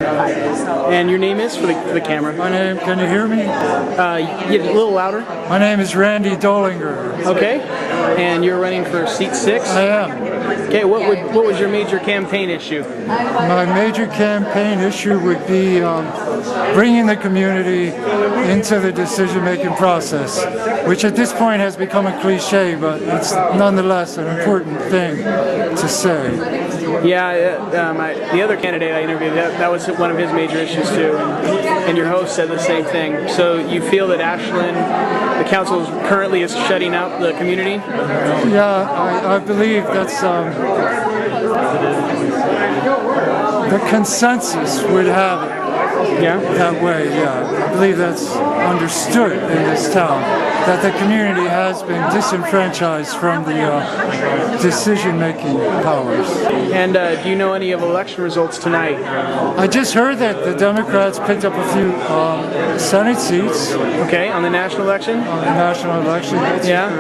And your name is for the camera? My name, can you hear me? Yeah, a little louder. My name is Randy Dolinger. Okay. And you're running for seat 6? I am. Okay, what was your major campaign issue? My major campaign issue would be bringing the community into the decision-making process, which at this point has become a cliche, but it's nonetheless an important thing to say. Yeah, the other candidate I interviewed, that was one of his major issues too, and your host said the same thing. So you feel that Ashland, the council currently is shutting out the community? Yeah, I believe that's the consensus would have it. Yeah? That way, yeah. I believe that's understood in this town, that the community has been disenfranchised from the decision-making powers. And do you know any of election results tonight? I just heard that the Democrats picked up a few Senate seats. Okay, on the national election? On the national election. Yeah?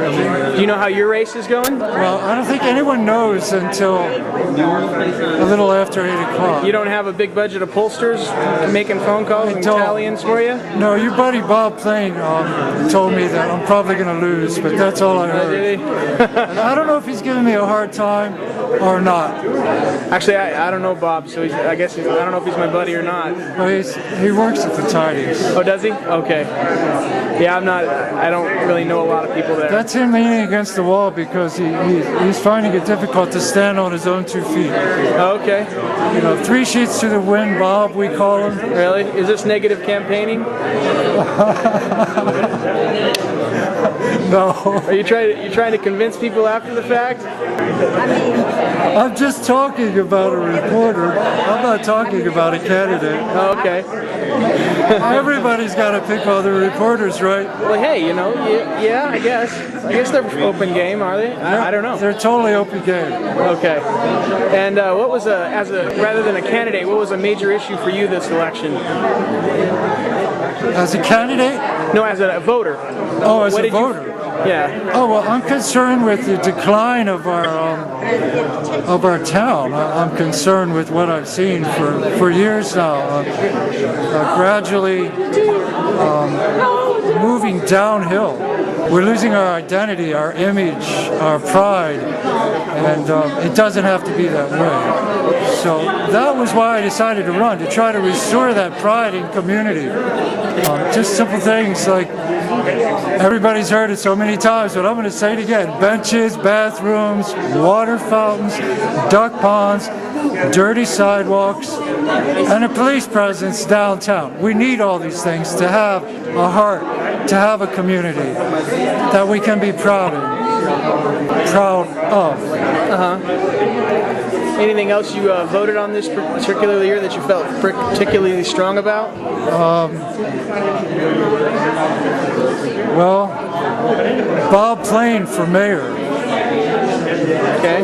Do you know how your race is going? Well, I don't think anyone knows until a little after 8 o'clock. You don't have a big budget of pollsters making phone calls and tallyings for you? No, your buddy Bob Plain told me that I'm probably going to lose, but that's all I heard. And I don't know if he's giving me a hard time or not. Actually, I don't know Bob, so I guess I don't know if he's my buddy or not. Well, he works at the Tidings. Oh, does he? Okay. Yeah, I don't really know a lot of people there. That's him leaning against the wall because he's finding it difficult to stand on his own 2 feet. Okay. You know, 3 sheets to the wind, Bob, we call him. Really? Is this negative campaigning? No. Are you trying to convince people after the fact? I'm just talking about a reporter. I'm not talking about a candidate. Oh, okay. Everybody's got to pick other reporters, right? Well, hey, you know, yeah, I guess they're open game, are they? I don't know. They're totally open game. Okay. And what was rather than a candidate, what was a major issue for you this election? As a candidate? No, as a voter. Oh, as a voter. Yeah. Oh, well, I'm concerned with the decline of our town. I'm concerned with what I've seen for years now, gradually moving downhill. We're losing our identity, our image, our pride, and it doesn't have to be that way. So that was why I decided to run, to try to restore that pride in community. Just simple things like, everybody's heard it so many times, but I'm going to say it again. Benches, bathrooms, water fountains, duck ponds, dirty sidewalks, and a police presence downtown. We need all these things to have a heart, to have a community that we can be proud of. Anything else you voted on this particular year that you felt particularly strong about? Well, Bob Plain for mayor. Okay.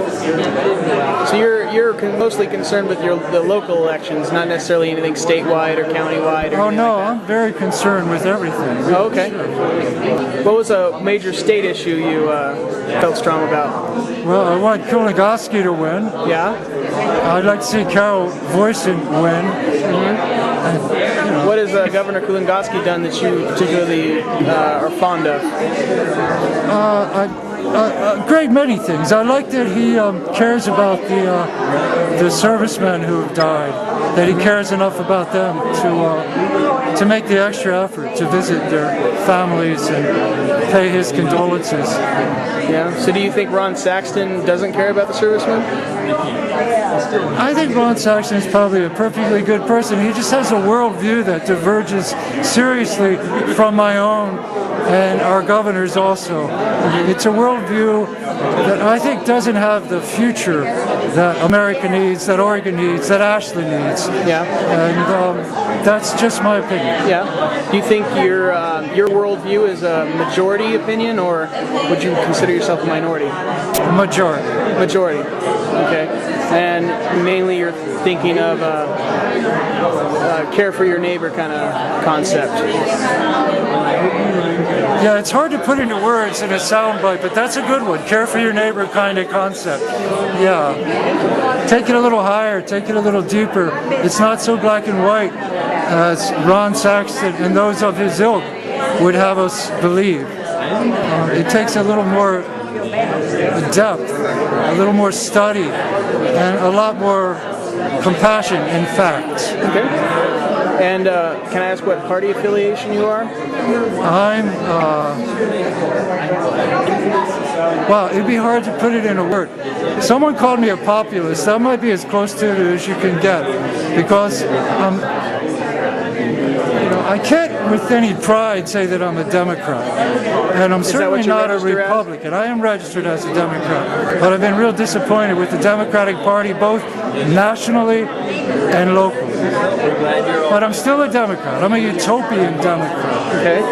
So you're mostly concerned with the local elections, not necessarily anything statewide or countywide or Oh no, like I'm very concerned with everything. Oh, okay. What was a major state issue you felt strong about? Well, I want Kulingoski to win. Yeah? I'd like to see Carol Voisin win. And, what has Governor Kulingoski done that you particularly are fond of? A great many things. I like that he cares about the servicemen who have died, that he cares enough about them to make the extra effort to visit their families and pay his condolences. Yeah. So do you think Ron Saxton doesn't care about the servicemen? I think Ron Saxton is probably a perfectly good person. He just has a worldview that diverges seriously from my own and our governor's also. It's a worldview that I think doesn't have the future that America needs, that Oregon needs, that Ashland needs. Yeah. And that's just my opinion. Yeah. Do you think your worldview is a majority opinion, or would you consider yourself a minority? Majority. Majority. Okay. And mainly you're thinking of care for your neighbor kind of concept. Yeah, it's hard to put into words in a soundbite, but that's a good one. Care for your neighbor kind of concept. Yeah. Take it a little higher, take it a little deeper. It's not so black and white as Ron Saxton and those of his ilk would have us believe. It takes a little more depth, a little more study, and a lot more compassion in fact. Okay. And can I ask what party affiliation you are? Wow, it'd be hard to put it in a word. Someone called me a populist. That might be as close to it as you can get, because I can't with any pride say that I'm a Democrat, and I'm certainly not a Republican. I am registered as a Democrat, but I've been real disappointed with the Democratic Party, both nationally and locally. But I'm still a Democrat. I'm a utopian Democrat. Okay.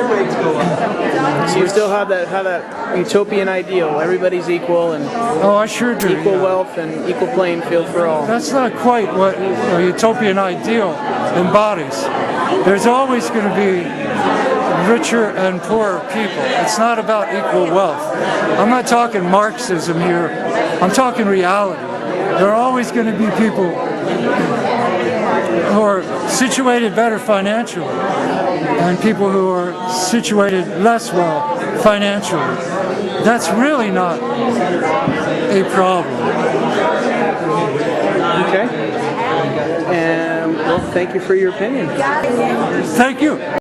So you still have that utopian ideal. Everybody's equal and I sure do. Equal wealth and equal playing field for all. That's not quite what a utopian ideal embodies. There's always going to be richer and poorer people. It's not about equal wealth. I'm not talking Marxism here. I'm talking reality. There are always going to be people who are situated better financially and people who are situated less well financially. That's really not a problem. Okay. And well, thank you for your opinion. Thank you.